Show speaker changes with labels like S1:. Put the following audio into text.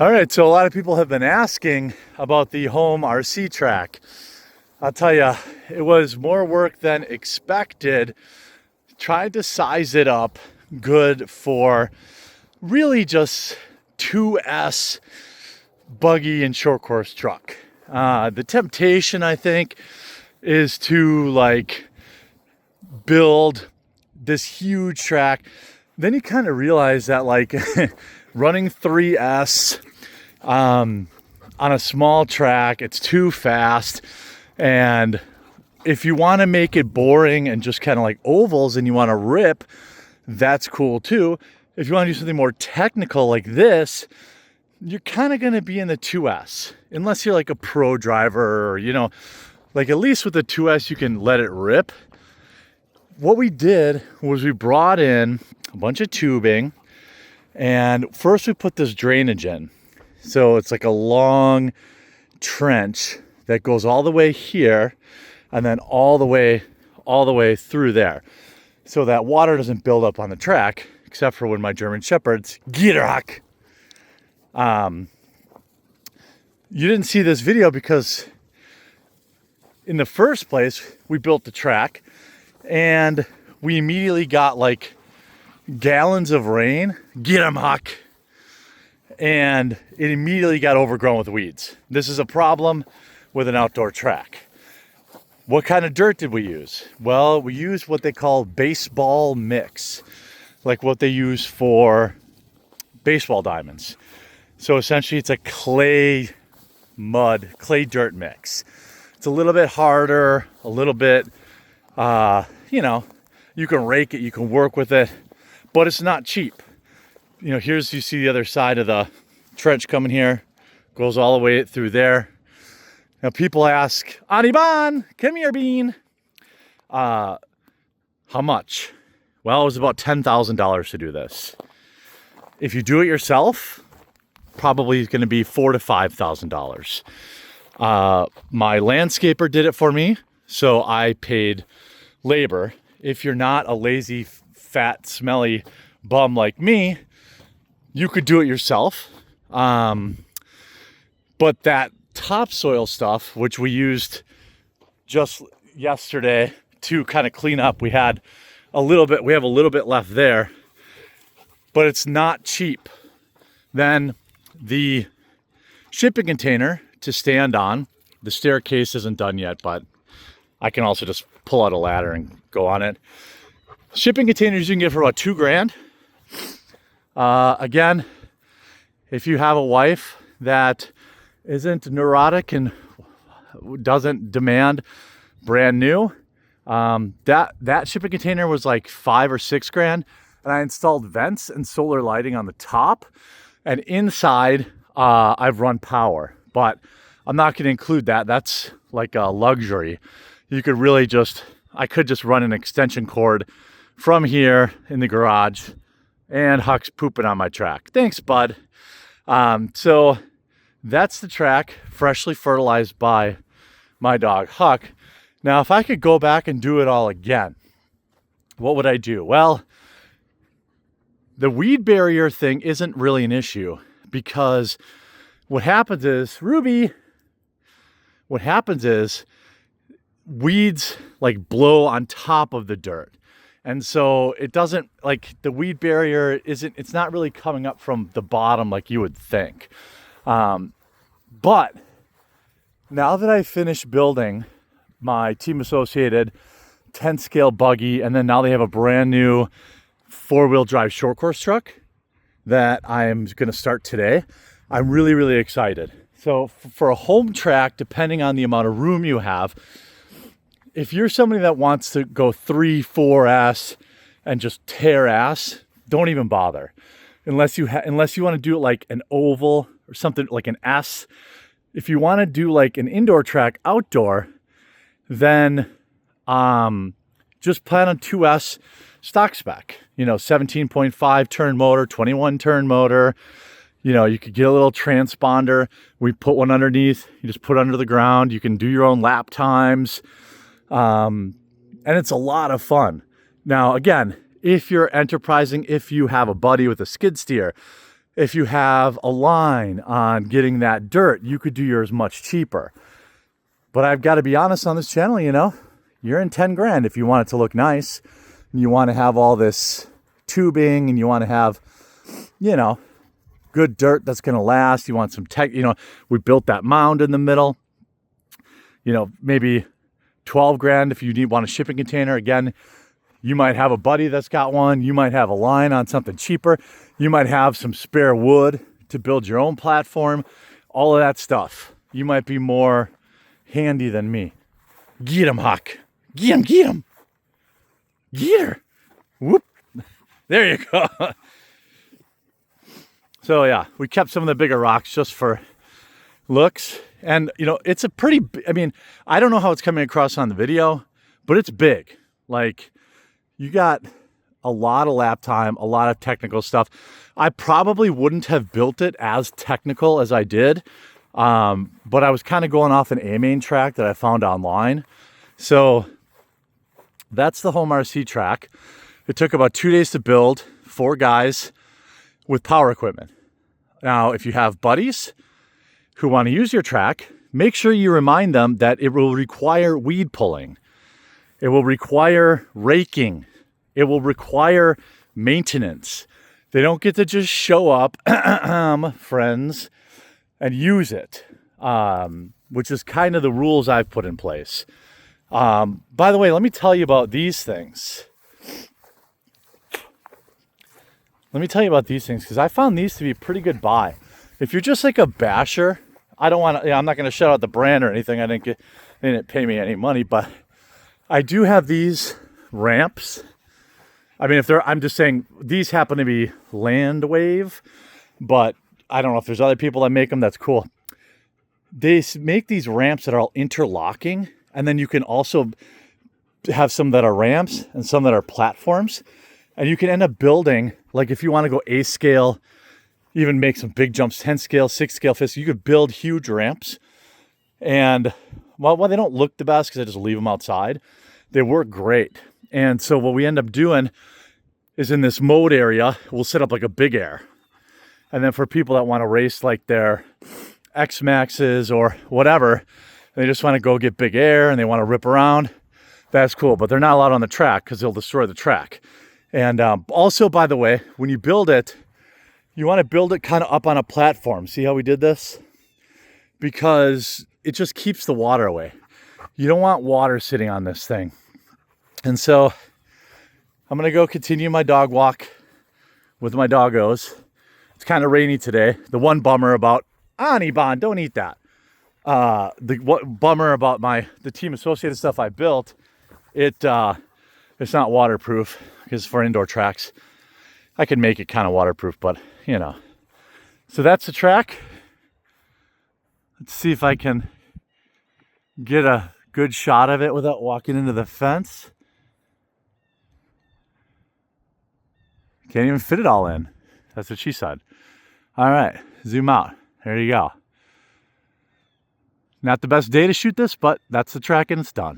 S1: All right, so a lot of people have been asking about the home RC track. I'll tell you, it was more work than expected. Tried to size it up good for really just 2S buggy and short course truck. The temptation, I think, is to build this huge track. Then you kind of realize that running 3S on a small track, it's too fast. And if you want to make it boring and just kind of like ovals and you want to rip, that's cool too. If you want to do something more technical like this, you're kind of going to be in the 2S, unless you're like a pro driver or, at least with the 2S, you can let it rip. What we did was we brought in a bunch of tubing, and first we put this drainage in. So it's like a long trench that goes all the way here and then all the way through there. So that water doesn't build up on the track, except for when my German Shepherds get rock. You didn't see this video because in the first place, we built the track and we immediately got gallons of rain, get 'em Huck, and it immediately got overgrown with weeds. This is a problem with an outdoor track. What kind of dirt did we use? Well, we used what they call baseball mix, like what they use for baseball diamonds. So essentially it's a clay dirt mix. It's a little bit harder, a little bit, you can rake it, you can work with it, but it's not cheap. You see the other side of the trench coming here, goes all the way through there. Now people ask, Aniban, come here, Bean. How much? Well, it was about $10,000 to do this. If you do it yourself, probably it's going to be $4,000 to $5,000. My landscaper did it for me, so I paid labor. If you're not a lazy, fat, smelly bum like me, you could do it yourself. But that topsoil stuff, which we used just yesterday to kind of clean up, we have a little bit left there, but it's not cheap. Then the shipping container to stand on, the staircase isn't done yet, but I can also just pull out a ladder and go on it. Shipping containers you can get for about $2,000. Again, if you have a wife that isn't neurotic and doesn't demand brand new, that shipping container was like $5,000 or $6,000, and I installed vents and solar lighting on the top, and inside I've run power, but I'm not going to include that. That's like a luxury. I could just run an extension cord from here in the garage, and Huck's pooping on my track. Thanks, bud. So that's the track, freshly fertilized by my dog, Huck. Now, if I could go back and do it all again, what would I do? Well, the weed barrier thing isn't really an issue because what happens is, weeds blow on top of the dirt. And so it doesn't, the weed barrier it's not really coming up from the bottom like you would think. But now that I finished building my Team Associated 10 scale buggy, and then now they have a brand new 4-wheel drive short course truck that I'm going to start today, I'm really, really excited. So for a home track, depending on the amount of room you have, if you're somebody that wants to go 3, 4S and just tear ass, don't even bother. Unless you want to do it like an oval or something like an S. If you want to do like an indoor track outdoor, then just plan on 2S stock spec. 17.5 turn motor, 21 turn motor. You could get a little transponder. We put one underneath. You just put it under the ground. You can do your own lap times. And it's a lot of fun. Now, again, if you're enterprising, if you have a buddy with a skid steer, if you have a line on getting that dirt, you could do yours much cheaper. But I've got to be honest on this channel, you know, you're in 10 grand if you want it to look nice. And you want to have all this tubing and you want to have, you know, good dirt that's going to last. You want some tech, you know, we built that mound in the middle, you know, maybe 12 grand if you want a shipping container. Again, you might have a buddy that's got one. You might have a line on something cheaper. You might have some spare wood to build your own platform, all of that stuff. You might be more handy than me. Get him, Huck. Get him, get him. Get her. Whoop. There you go. So yeah, we kept some of the bigger rocks just for looks. And, you know, it's a pretty, I mean, I don't know how it's coming across on the video, but it's big. Like, you got a lot of lap time, a lot of technical stuff. I probably wouldn't have built it as technical as I did, but I was kind of going off an A-main track that I found online. So that's the home RC track. It took about 2 days to build, 4 guys with power equipment. Now, if you have buddies who want to use your track, make sure you remind them that it will require weed pulling. It will require raking. It will require maintenance. They don't get to just show up, friends, and use it, which is kind of the rules I've put in place. By the way, let me tell you about these things. Because I found these to be a pretty good buy. If you're just like a basher, I don't want to, I'm not going to shout out the brand or anything. They didn't pay me any money, but I do have these ramps. I mean, I'm just saying these happen to be Landwave, but I don't know if there's other people that make them. That's cool. They make these ramps that are all interlocking, and then you can also have some that are ramps and some that are platforms, and you can end up building, like if you want to go A scale, even make some big jumps, 10 scale, 6 scale, 5 scale, you could build huge ramps. And while they don't look the best because I just leave them outside, they work great. And so what we end up doing is in this mode area, we'll set up like a big air. And then for people that want to race like their X Maxes or whatever, they just want to go get big air and they want to rip around, that's cool. But they're not allowed on the track because they'll destroy the track. And also, by the way, when you build it, you want to build it kind of up on a platform. See how we did this? Because it just keeps the water away. You don't want water sitting on this thing. And so I'm going to go continue my dog walk with my doggos. It's kind of rainy today. The one bummer about, Anibon, don't eat that. Bummer about the Team Associated stuff I built, it's not waterproof because for indoor tracks, I can make it kind of waterproof, but you know. So that's the track. Let's see if I can get a good shot of it without walking into the fence. Can't even fit it all in. That's what she said. All right, zoom out. There you go. Not the best day to shoot this, but that's the track and it's done.